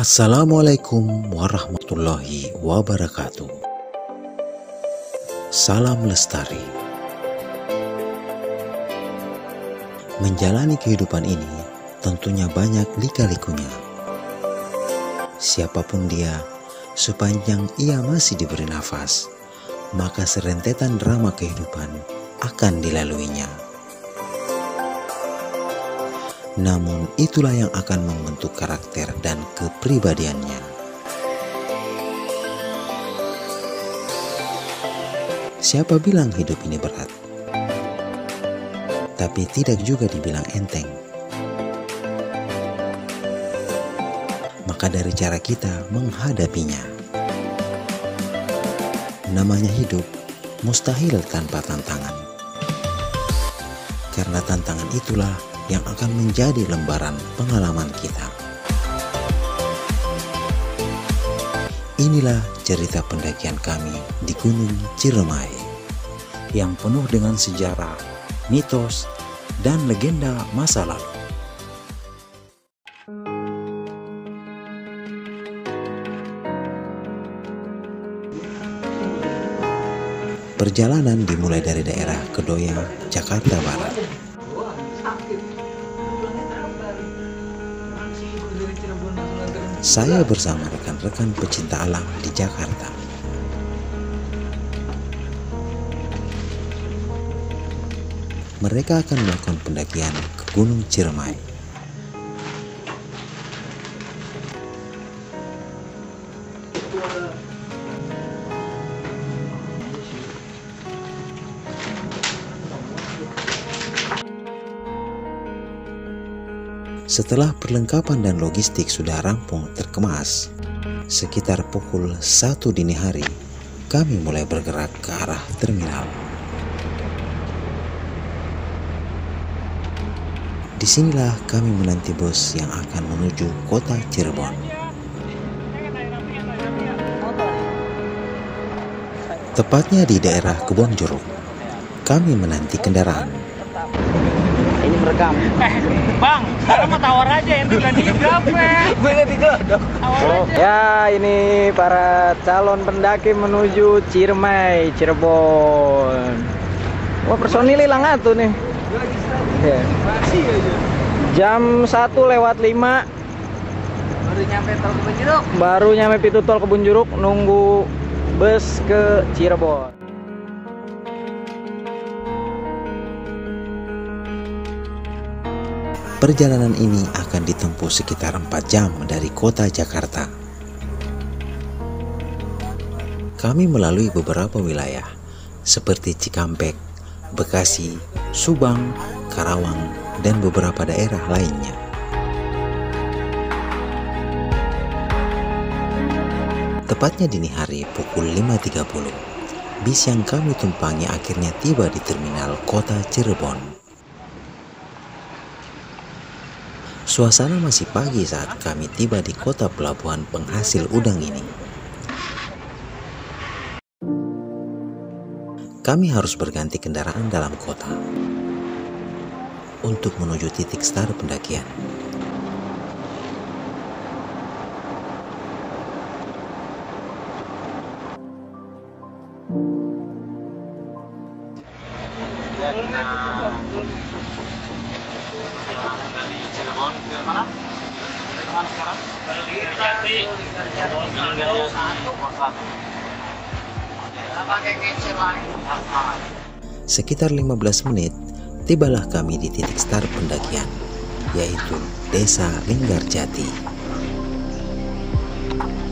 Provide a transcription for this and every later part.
Assalamualaikum warahmatullahi wabarakatuh. Salam lestari. Menjalani kehidupan ini tentunya banyak lika-likunya. Siapapun dia, sepanjang ia masih diberi nafas, maka serentetan drama kehidupan akan dilaluinya. Namun itulah yang akan membentuk karakter dan kepribadiannya. Siapa bilang hidup ini berat? Tapi tidak juga dibilang enteng. Maka dari cara kita menghadapinya. Namanya hidup mustahil tanpa tantangan. Karena tantangan itulah yang akan menjadi lembaran pengalaman kita. Inilah cerita pendakian kami di Gunung Ciremai yang penuh dengan sejarah, mitos, dan legenda masa lalu. Perjalanan dimulai dari daerah Kedoya, Jakarta Barat. Saya bersama rekan-rekan pecinta alam di Jakarta. Mereka akan melakukan pendakian ke Gunung Ciremai. Setelah perlengkapan dan logistik sudah rampung terkemas, sekitar pukul 1 dini hari, kami mulai bergerak ke arah terminal. Disinilah kami menanti bus yang akan menuju kota Cirebon. Tepatnya di daerah Kebon Jeruk, kami menanti kendaraan. Ini merekam. Bang, sekarang mau tawar aja yang diganti berapa? Gue nggak digodok. Ya, ini para calon pendaki menuju Ciremai, Cirebon. Wah, personil hilang atuh nih. Ya. Jam 1:05. Baru nyampe tol Kebun Jeruk. Baru nyampe pintu tol Kebun Jeruk, nunggu bus ke Cirebon. Perjalanan ini akan ditempuh sekitar 4 jam dari kota Jakarta. Kami melalui beberapa wilayah seperti Cikampek, Bekasi, Subang, Karawang, dan beberapa daerah lainnya. Tepatnya dini hari pukul 5.30, bis yang kami tumpangi akhirnya tiba di terminal kota Cirebon. Suasana masih pagi saat kami tiba di kota pelabuhan penghasil udang ini. Kami harus berganti kendaraan dalam kota untuk menuju titik start pendakian. Sekitar 15 menit, tibalah kami di titik start pendakian, yaitu Desa Linggarjati.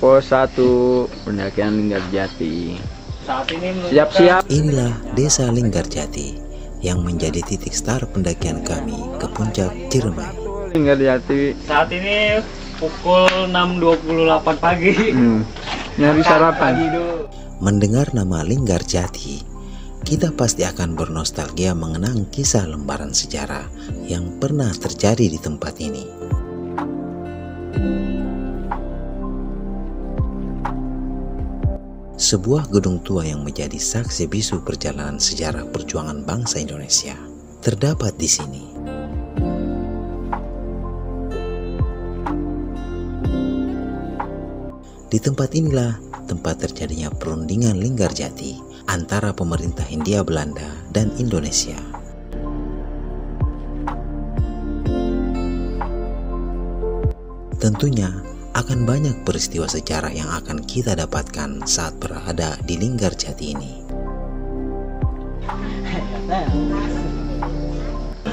Pos 1 pendakian Linggarjati. Saat ini Siap-siap. Inilah Desa Linggarjati yang menjadi titik start pendakian kami ke puncak Ciremai. Linggarjati. Saat ini pukul 6.28 pagi. Nyari sarapan. Mendengar nama Linggarjati, kita pasti akan bernostalgia mengenang kisah lembaran sejarah yang pernah terjadi di tempat ini. Sebuah gedung tua yang menjadi saksi bisu perjalanan sejarah perjuangan bangsa Indonesia terdapat di sini. Di tempat inilah tempat terjadinya perundingan Linggarjati antara pemerintah Hindia Belanda dan Indonesia. Tentunya akan banyak peristiwa sejarah yang akan kita dapatkan saat berada di Linggarjati ini.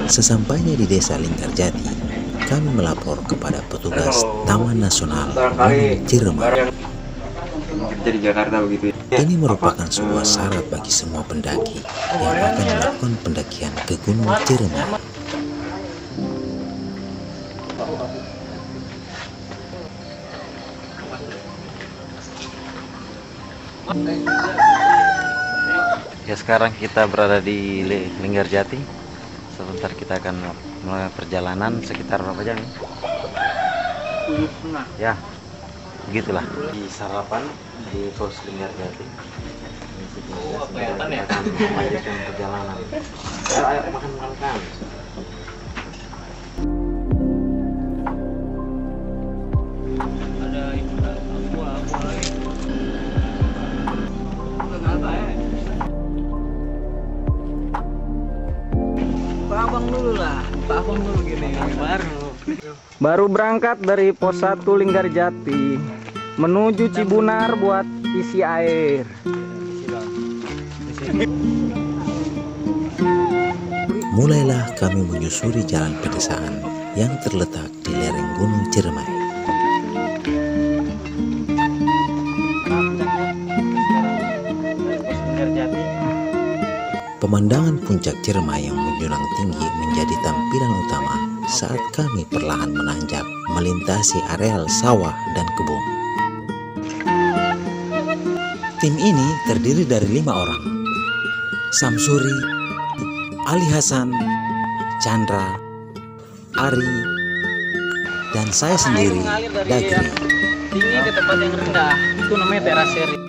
Sesampainya di desa Linggarjati, kami melapor kepada petugas Taman Nasional Gunung Ciremai. Jadi Jakarta begitu. Ini merupakan sebuah syarat bagi semua pendaki yang akan melakukan pendakian ke Gunung Ciremai. Ya, sekarang kita berada di Linggarjati. Sebentar kita akan mulai perjalanan sekitar berapa jam nih? Ya, begitulah. Di sarapan di pos Linggarjati. Kita akan melanjutkan perjalanan. Ayo makan. Ada abang dulu gini baru berangkat dari pos 1 Linggarjati menuju Cibunar buat isi air. Mulailah kami menyusuri jalan pedesaan yang terletak di lereng Gunung Ciremai. Pemandangan puncak Ciremai yang menjulang tinggi menjadi tampilan utama saat kami perlahan menanjak melintasi areal sawah dan kebun. Tim ini terdiri dari 5 orang: Samsuri, Ali Hasan, Chandra, Ari, dan saya sendiri, Dagri. Tinggi ke tempat yang rendah, itu namanya teraseri.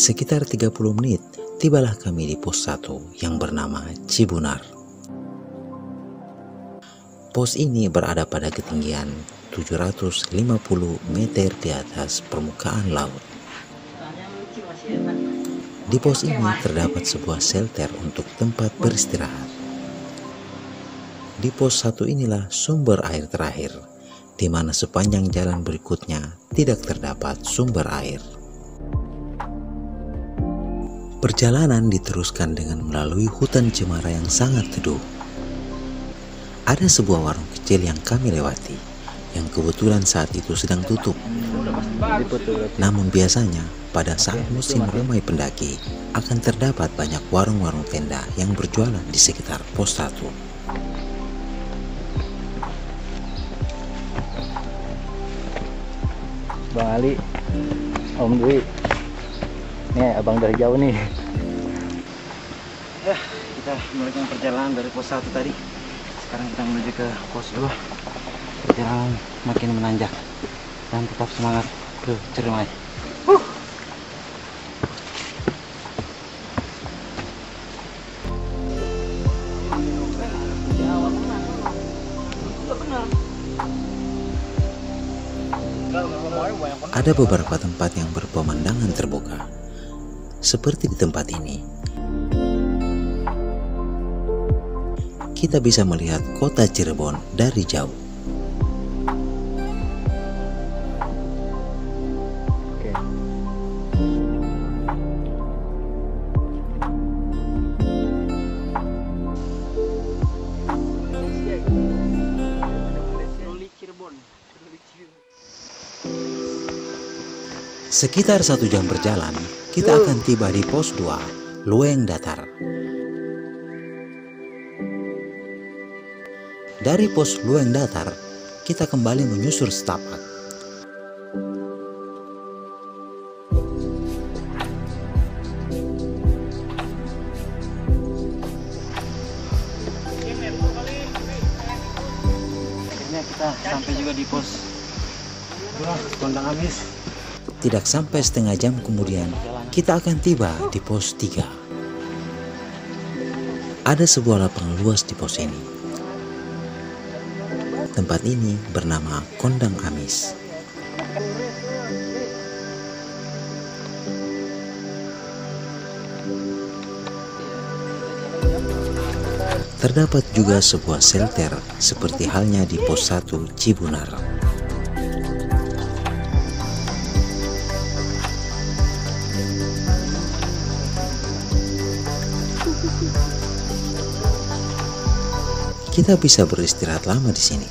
Sekitar 30 menit, tibalah kami di pos 1 yang bernama Cibunar. Pos ini berada pada ketinggian 750 meter di atas permukaan laut. Di pos ini terdapat sebuah shelter untuk tempat beristirahat. Di pos 1 inilah sumber air terakhir, di mana sepanjang jalan berikutnya tidak terdapat sumber air. Perjalanan diteruskan dengan melalui hutan cemara yang sangat teduh. Ada sebuah warung kecil yang kami lewati, yang kebetulan saat itu sedang tutup. Namun biasanya pada saat musim ramai pendaki, akan terdapat banyak warung-warung tenda yang berjualan di sekitar pos 1. Bang Ali, Om Dwi. Nih abang dari jauh nih. Ya, kita melanjutkan perjalanan dari pos 1 tadi. Sekarang kita menuju ke pos 2. Perjalanan makin menanjak dan tetap semangat ke Ciremai. Ada beberapa tempat yang berpemandangan terbuka, seperti di tempat ini. Kita bisa melihat kota Cirebon dari jauh. Sekitar 1 jam berjalan, kita akan tiba di pos 2, Lueng Datar. Dari pos Lueng Datar, kita kembali menyusur setapak. Akhirnya kita sampai juga di pos Kondang Amis. Tidak sampai setengah jam kemudian, kita akan tiba di pos 3. Ada sebuah lapangan luas di pos ini. Tempat ini bernama Kondang Amis. Terdapat juga sebuah shelter seperti halnya di pos 1 Cibunar. Kita bisa beristirahat lama di sini.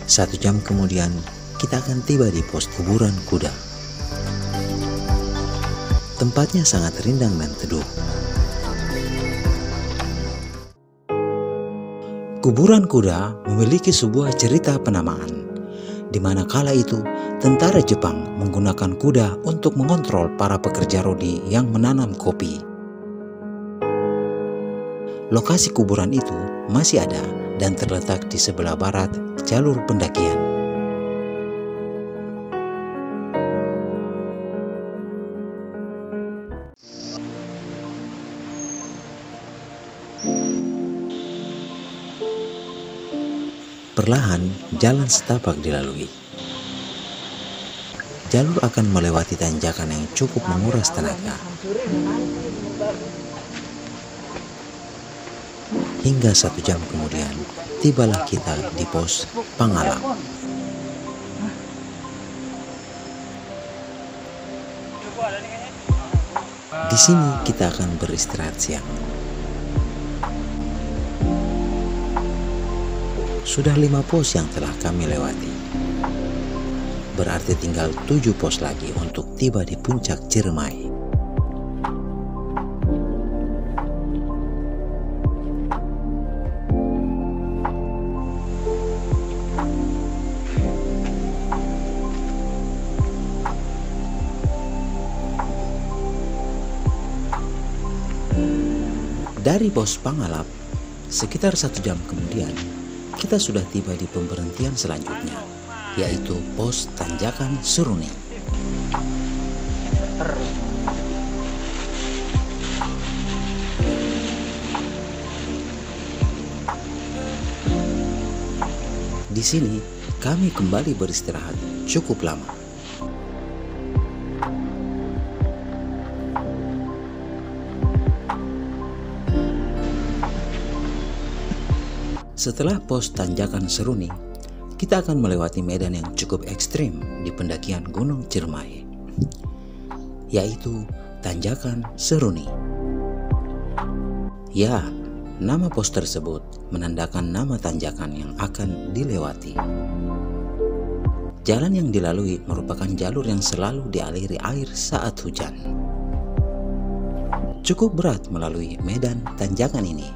Satu jam kemudian, kita akan tiba di pos kuburan kuda. Tempatnya sangat rindang dan teduh. Kuburan kuda memiliki sebuah cerita penamaan, di mana kala itu tentara Jepang menggunakan kuda untuk mengontrol para pekerja rodi yang menanam kopi. Lokasi kuburan itu masih ada dan terletak di sebelah barat jalur pendakian. Perlahan, jalan setapak dilalui. Jalur akan melewati tanjakan yang cukup menguras tenaga. Hingga 1 jam kemudian, tibalah kita di pos Pangalap. Di sini kita akan beristirahat siang. Sudah 5 pos yang telah kami lewati. Berarti tinggal 7 pos lagi untuk tiba di puncak Ciremai. Dari pos Pangalap, sekitar 1 jam kemudian, kita sudah tiba di pemberhentian selanjutnya, yaitu pos Tanjakan Seruni. Di sini kami kembali beristirahat cukup lama. Setelah pos Tanjakan Seruni, kita akan melewati medan yang cukup ekstrim di pendakian Gunung Ciremai, yaitu Tanjakan Seruni. Ya, nama pos tersebut menandakan nama tanjakan yang akan dilewati. Jalan yang dilalui merupakan jalur yang selalu dialiri air saat hujan. Cukup berat melalui medan tanjakan ini.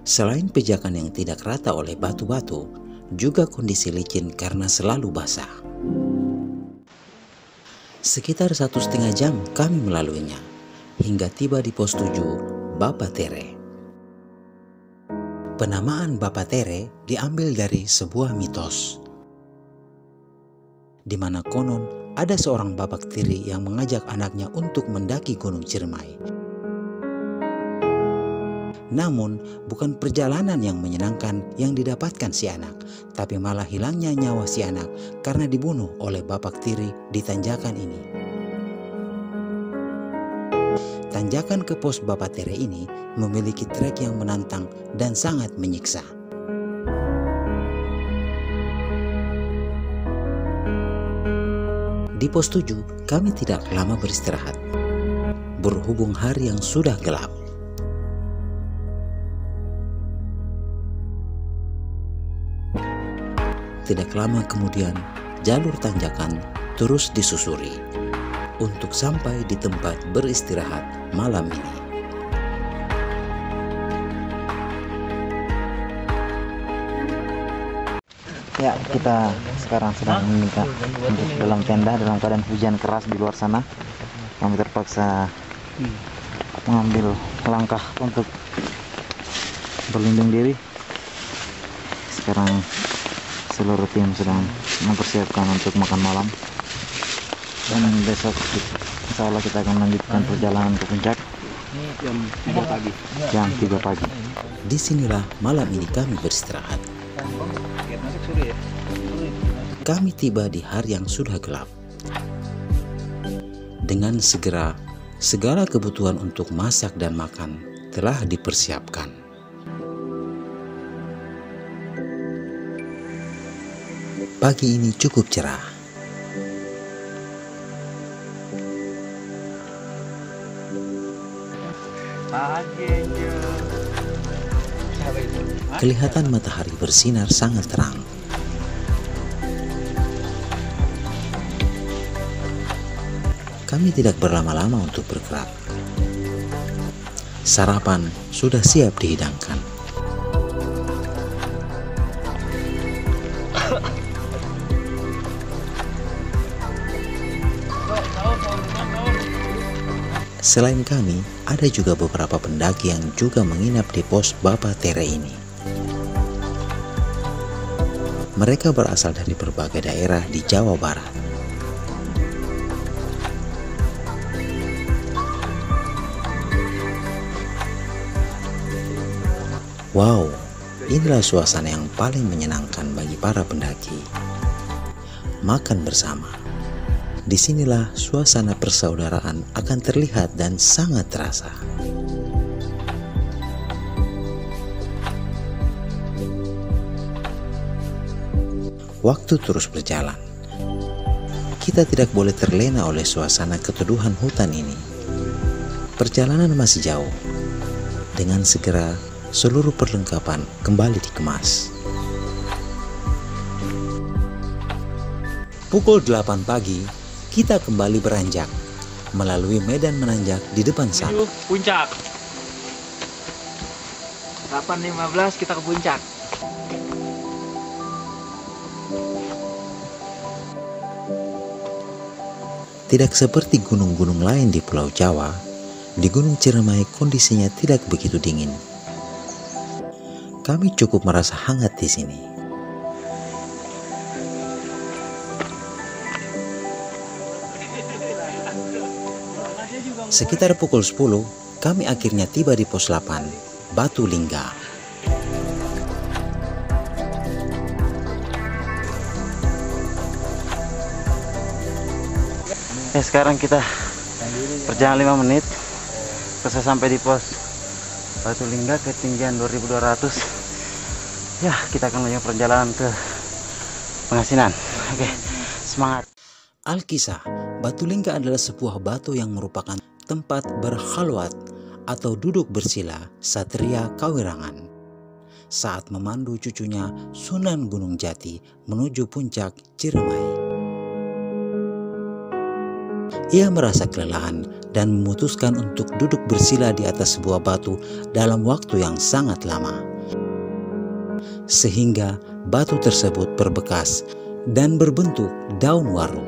Selain pijakan yang tidak rata oleh batu-batu, juga kondisi licin karena selalu basah. Sekitar 1,5 jam kami melaluinya, hingga tiba di pos 7 Bapatere. Penamaan Bapatere diambil dari sebuah mitos, di mana konon ada seorang bapak tiri yang mengajak anaknya untuk mendaki Gunung Ciremai. Namun, bukan perjalanan yang menyenangkan yang didapatkan si anak, tapi malah hilangnya nyawa si anak karena dibunuh oleh bapak tiri di tanjakan ini. Tanjakan ke pos Bapatere ini memiliki trek yang menantang dan sangat menyiksa. Di pos 7, kami tidak lama beristirahat, berhubung hari yang sudah gelap. Tidak lama kemudian, jalur tanjakan terus disusuri untuk sampai di tempat beristirahat malam ini. Ya, kita sekarang sedang meningkat untuk dalam tenda dalam keadaan hujan keras di luar sana. kami terpaksa mengambil langkah untuk berlindung diri. Sekarang seluruh tim sedang mempersiapkan untuk makan malam, dan besok insya Allah kita akan melanjutkan perjalanan ke puncak Jam 3 pagi. jam 3 pagi. Disinilah malam ini kami beristirahat. Kami tiba di hari yang sudah gelap. Dengan segera, segala kebutuhan untuk masak dan makan telah dipersiapkan. Pagi ini cukup cerah. Kelihatan matahari bersinar sangat terang. Kami tidak berlama-lama untuk bergerak. Sarapan sudah siap dihidangkan. Selain kami, ada juga beberapa pendaki yang juga menginap di pos Bapa Tere ini. Mereka berasal dari berbagai daerah di Jawa Barat. Wow, inilah suasana yang paling menyenangkan bagi para pendaki. Makan bersama. Disinilah suasana persaudaraan akan terlihat dan sangat terasa. Waktu terus berjalan. Kita tidak boleh terlena oleh suasana keteduhan hutan ini. Perjalanan masih jauh. Dengan segera, seluruh perlengkapan kembali dikemas. Pukul 8 pagi, kita kembali beranjak melalui medan menanjak di depan sana. Puncak. 8.15 kita ke puncak. Tidak seperti gunung-gunung lain di Pulau Jawa, di Gunung Ciremai kondisinya tidak begitu dingin. Kami cukup merasa hangat di sini. Sekitar pukul 10, kami akhirnya tiba di pos 8, Batu Lingga. Sekarang kita berjalan 5 menit, bisa sampai di pos Batu Lingga ketinggian 2200. Ya, kita akan melanjutkan perjalanan ke Pengasinan. Oke, semangat. Alkisah, Batu Lingga adalah sebuah batu yang merupakan tempat berkhalwat atau duduk bersila Satria Kawirangan saat memandu cucunya Sunan Gunung Jati menuju puncak Ciremai. Ia merasa kelelahan dan memutuskan untuk duduk bersila di atas sebuah batu dalam waktu yang sangat lama. Sehingga batu tersebut berbekas dan berbentuk daun waru.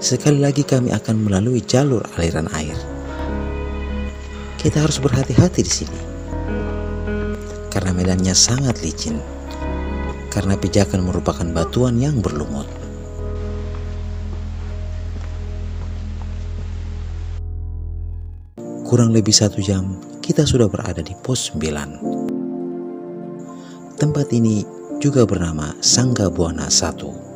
Sekali lagi kami akan melalui jalur aliran air. Kita harus berhati-hati di sini. Karena medannya sangat licin. Karena pijakan merupakan batuan yang berlumut. Kurang lebih 1 jam, kita sudah berada di pos 9. Tempat ini juga bernama Sangga Buana 1.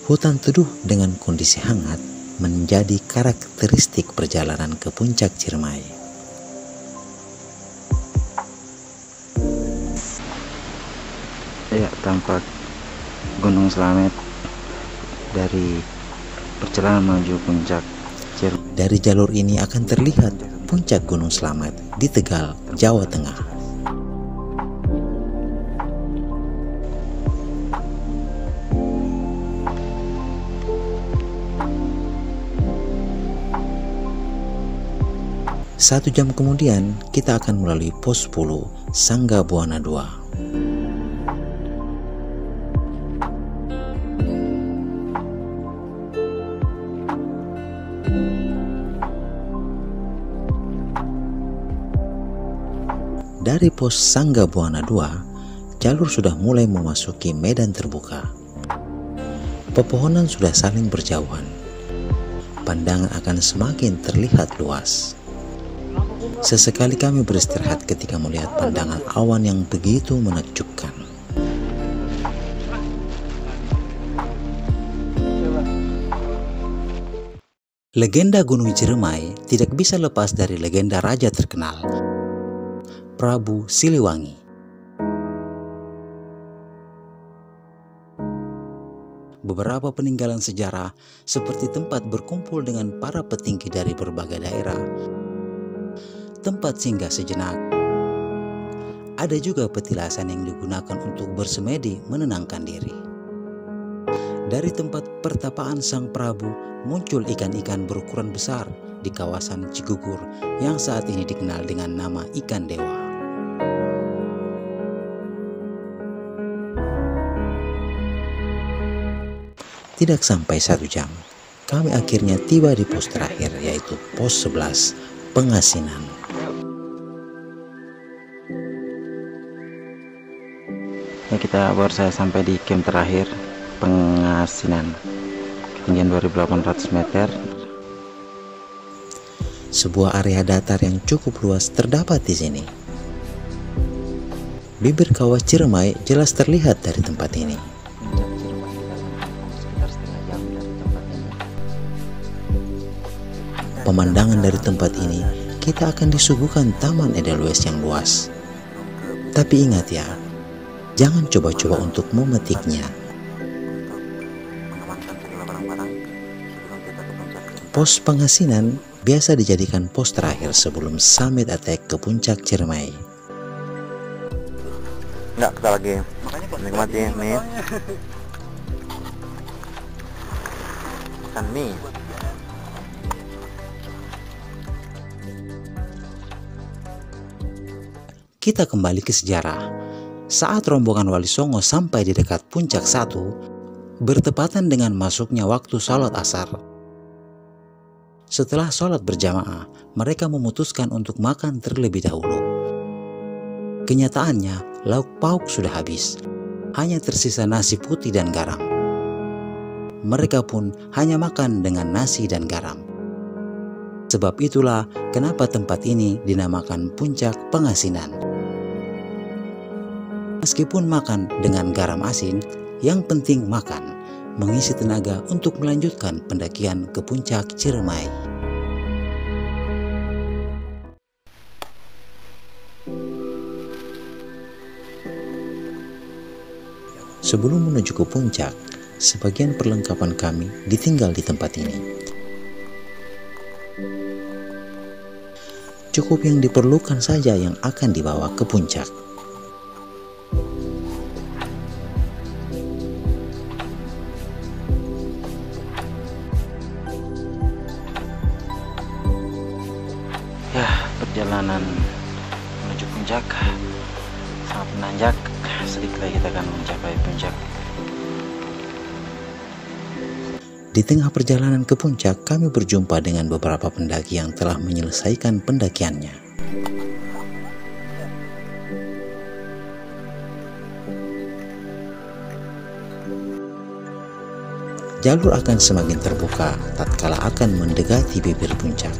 Hutan teduh dengan kondisi hangat menjadi karakteristik perjalanan ke puncak Ciremai. Ya, tampak Gunung Slamet dari perjalanan menuju puncak Ciremai. Dari jalur ini akan terlihat puncak Gunung Slamet di Tegal, Jawa Tengah. 1 jam kemudian kita akan melalui pos 10 Sangga Buana 2. Dari pos Sangga Buana 2, jalur sudah mulai memasuki medan terbuka. Pepohonan sudah saling berjauhan. Pandangan akan semakin terlihat luas. Sesekali kami beristirahat ketika melihat pandangan awan yang begitu menakjubkan. Legenda Gunung Ciremai tidak bisa lepas dari legenda raja terkenal, Prabu Siliwangi. Beberapa peninggalan sejarah seperti tempat berkumpul dengan para petinggi dari berbagai daerah, tempat singgah sejenak. Ada juga petilasan yang digunakan untuk bersemedi menenangkan diri. Dari tempat pertapaan Sang Prabu muncul ikan-ikan berukuran besar di kawasan Cigugur yang saat ini dikenal dengan nama ikan dewa. Tidak sampai 1 jam, kami akhirnya tiba di pos terakhir, yaitu pos 11 Pengasinan. Ya, kita baru saya sampai di camp terakhir Pengasinan, ketinggian 2.800 meter. Sebuah area datar yang cukup luas terdapat di sini. Bibir kawah Ciremai jelas terlihat dari tempat ini. Pemandangan dari tempat ini, kita akan disuguhkan Taman Edelweiss yang luas. Tapi ingat ya, jangan coba-coba untuk memetiknya. Pos Pengasinan biasa dijadikan pos terakhir sebelum summit attack ke puncak Ciremai. Enggak, kita lagi nikmati nih. Ikan mie. Kita kembali ke sejarah. Saat rombongan Wali Songo sampai di dekat puncak 1, bertepatan dengan masuknya waktu salat asar. Setelah sholat berjamaah, mereka memutuskan untuk makan terlebih dahulu. Kenyataannya, lauk pauk sudah habis. Hanya tersisa nasi putih dan garam. Mereka pun hanya makan dengan nasi dan garam. Sebab itulah kenapa tempat ini dinamakan Puncak Pengasinan. Meskipun makan dengan garam asin, yang penting makan, mengisi tenaga untuk melanjutkan pendakian ke puncak Ciremai. Sebelum menuju ke puncak, sebagian perlengkapan kami ditinggal di tempat ini. Cukup yang diperlukan saja yang akan dibawa ke puncak. Perjalanan menuju puncak sangat menanjak. Sedikit lagi kita akan mencapai puncak. Di tengah perjalanan ke puncak, kami berjumpa dengan beberapa pendaki yang telah menyelesaikan pendakiannya. Jalur akan semakin terbuka tatkala akan mendekati bibir puncak.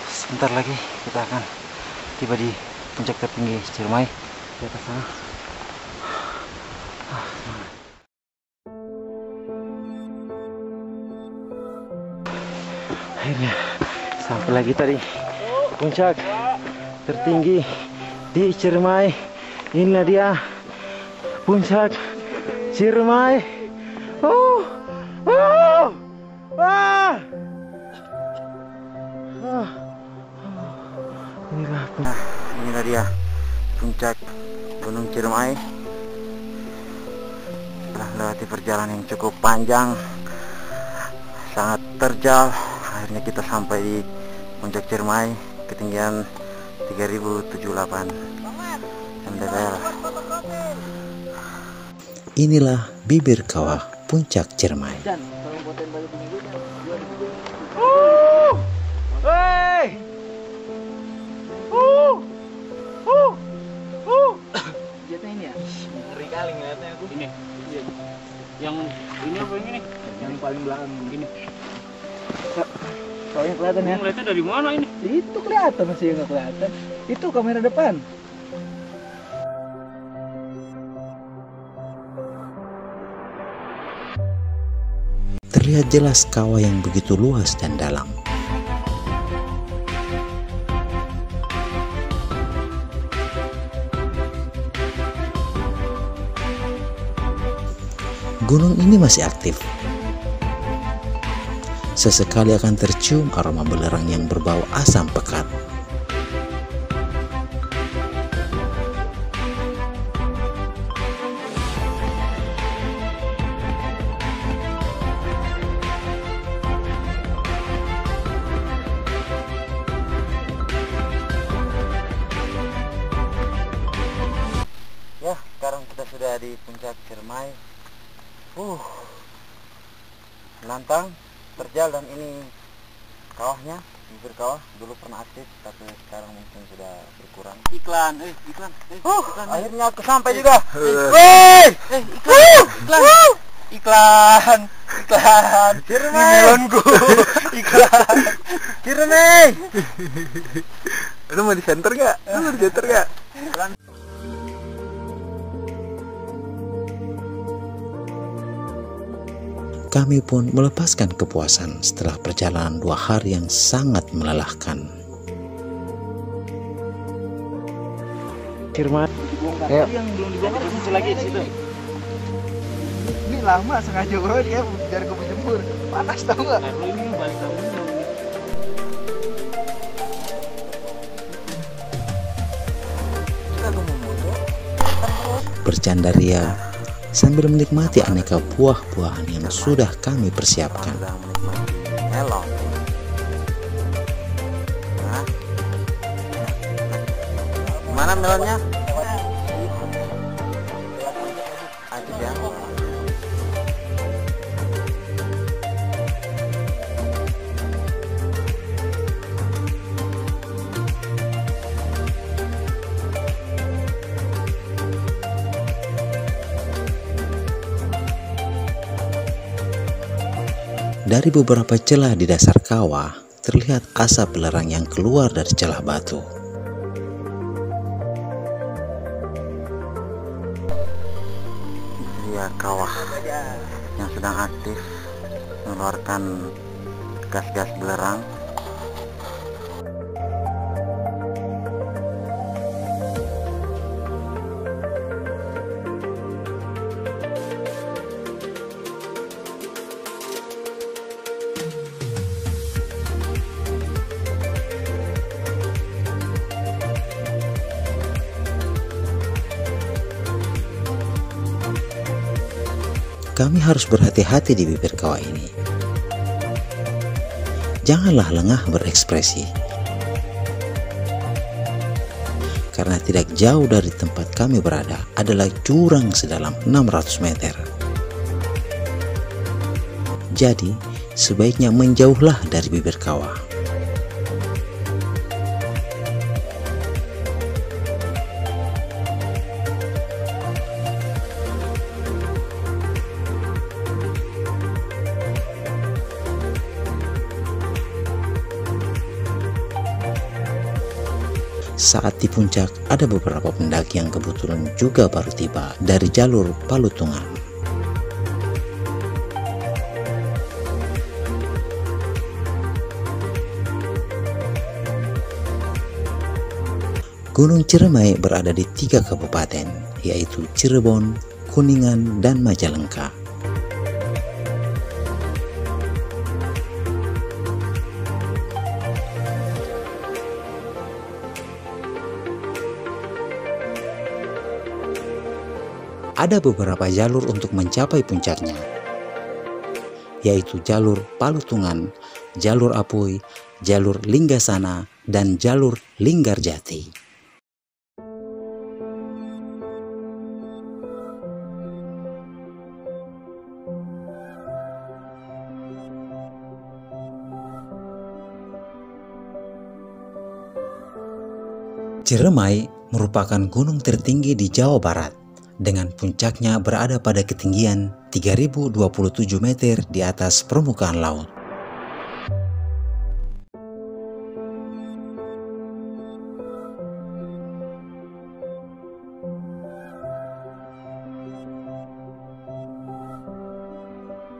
Sebentar lagi kita akan tiba di puncak tertinggi Ciremai di atas sana. Akhirnya sampai lagi tadi puncak tertinggi di Ciremai. Inilah dia puncak Ciremai. Inilah dia puncak Gunung Ciremai. Telah melewati perjalanan yang cukup panjang sangat terjal. Akhirnya kita sampai di Puncak Ciremai, ketinggian 3078 mdpl. Inilah bibir kawah Puncak Ciremai. Jatuh ini ya? Ngeri kali ngeliatnya aku. Ini. Yang ini apa yang ini? Yang paling belakang Gini. soalnya kelihatan ya. Ngeliatnya dari mana ini? Itu kelihatan, masih nggak kelihatan. Itu kamera depan. Terlihat jelas kawah yang begitu luas dan dalam. Gunung ini masih aktif. Sesekali akan tercium aroma belerang yang berbau asam pekat. Ya, sekarang kita sudah di Puncak Ciremai. Lantang, terjal, dan ini kawahnya, bibir kawah dulu pernah aktif, tapi sekarang mungkin sudah berkurang. Iklan. Akhirnya aku sampai juga. Iklan. Ciremai. Melonku. Iklan. Ciremai. Lu mau di center nggak? Kami pun melepaskan kepuasan setelah perjalanan 2 hari yang sangat melelahkan. Ciremai. Tadi yang belum dibongkar masih lagi di situ. Ini lama sengaja banget ya biar gue berjemur. Panas tau nggak? Nah, ini balik tahun. Bercanda ria sambil menikmati aneka buah-buahan yang sudah kami persiapkan. Sedang menikmati melon. Nah, mana melonnya? Aja ya. Dari beberapa celah di dasar kawah, terlihat asap belerang yang keluar dari celah batu. Dia kawah yang sedang aktif mengeluarkan gas-gas belerang. Kami harus berhati-hati di bibir kawah ini. Janganlah lengah berekspresi. Karena tidak jauh dari tempat kami berada adalah jurang sedalam 600 meter. Jadi, sebaiknya menjauhlah dari bibir kawah. Saat di puncak, ada beberapa pendaki yang kebetulan juga baru tiba dari jalur Palutungan. Gunung Ciremai berada di 3 kabupaten, yaitu Cirebon, Kuningan, dan Majalengka. Ada beberapa jalur untuk mencapai puncaknya. yaitu jalur Palutungan, jalur Apui, jalur Linggasana, dan jalur Linggarjati. Ciremai merupakan gunung tertinggi di Jawa Barat, dengan puncaknya berada pada ketinggian 3027 meter di atas permukaan laut.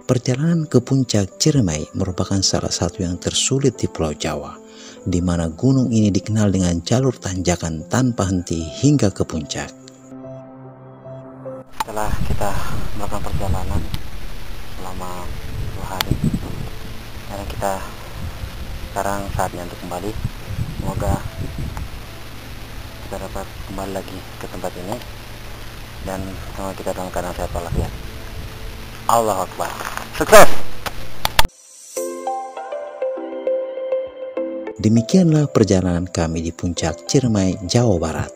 Perjalanan ke puncak Ciremai merupakan salah satu yang tersulit di Pulau Jawa, di mana gunung ini dikenal dengan jalur tanjakan tanpa henti hingga ke puncak. Setelah kita melakukan perjalanan selama 2 hari, dan kita sekarang saatnya untuk kembali. Semoga kita dapat kembali lagi ke tempat ini, dan semoga kita dalam keadaan sehat walafiat. Allahu Akbar. Sukses! Demikianlah perjalanan kami di puncak Ciremai, Jawa Barat.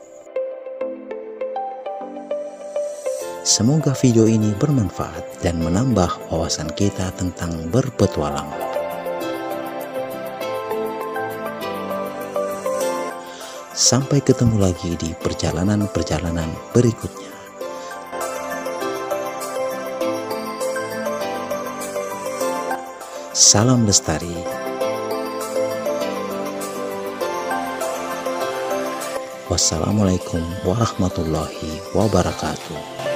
Semoga video ini bermanfaat dan menambah wawasan kita tentang berpetualang. Sampai ketemu lagi di perjalanan-perjalanan berikutnya. Salam lestari. Wassalamualaikum warahmatullahi wabarakatuh.